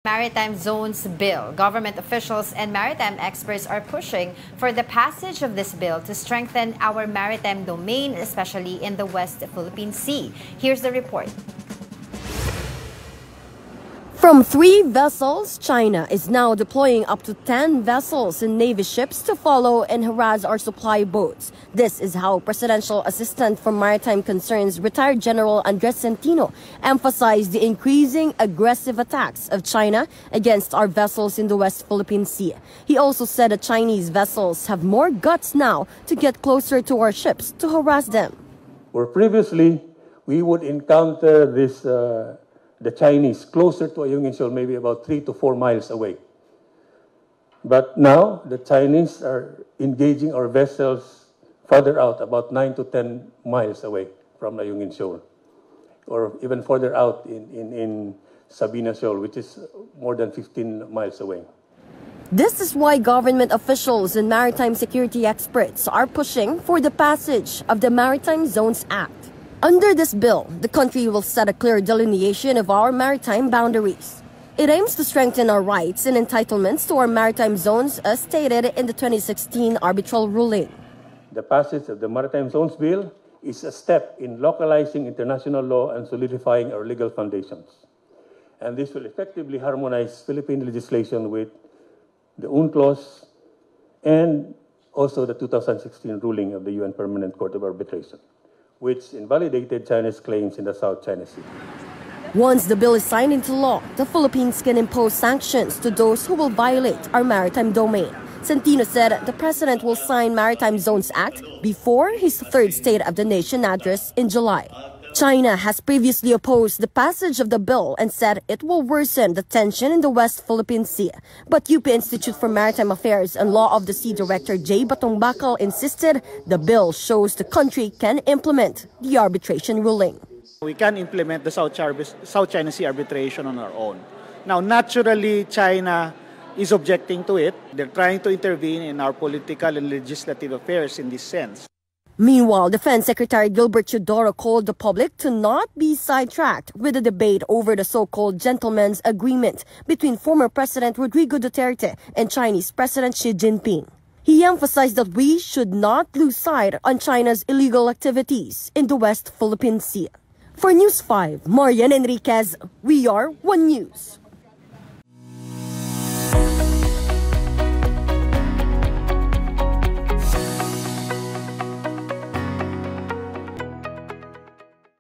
Maritime Zones Bill. Government officials and maritime experts are pushing for the passage of this bill to strengthen our maritime domain, especially in the West Philippine Sea. Here's the report. From 3 vessels, China is now deploying up to 10 vessels and Navy ships to follow and harass our supply boats. This is how Presidential Assistant for Maritime Concerns, retired General Andres Centino, emphasized the increasing aggressive attacks of China against our vessels in the West Philippine Sea. He also said that Chinese vessels have more guts now to get closer to our ships to harass them. Where previously we would encounter the Chinese closer to Ayungin Shoal, maybe about 3 to 4 miles away. But now the Chinese are engaging our vessels further out, about 9 to 10 miles away from Ayungin Shoal, or even further out in Sabina Shoal, which is more than 15 miles away. This is why government officials and maritime security experts are pushing for the passage of the Maritime Zones Act. Under this bill, the country will set a clear delineation of our maritime boundaries. It aims to strengthen our rights and entitlements to our maritime zones as stated in the 2016 arbitral ruling. The passage of the Maritime Zones Bill is a step in localizing international law and solidifying our legal foundations. And this will effectively harmonize Philippine legislation with the UNCLOS and also the 2016 ruling of the UN Permanent Court of Arbitration, which invalidated China's claims in the South China Sea. Once the bill is signed into law, the Philippines can impose sanctions to those who will violate our maritime domain. Centino said the president will sign Maritime Zones Act before his third State of the Nation address in July. China has previously opposed the passage of the bill and said it will worsen the tension in the West Philippine Sea. But UP Institute for Maritime Affairs and Law of the Sea Director J. Batong Bakal insisted the bill shows the country can implement the arbitration ruling. We can implement the South China Sea arbitration on our own. Now, naturally, China is objecting to it. They're trying to intervene in our political and legislative affairs in this sense. Meanwhile, Defense Secretary Gilbert Teodoro called the public to not be sidetracked with the debate over the so-called gentleman's agreement between former President Rodrigo Duterte and Chinese President Xi Jinping. He emphasized that we should not lose sight on China's illegal activities in the West Philippine Sea. For News 5, Marian Enriquez, we are One News.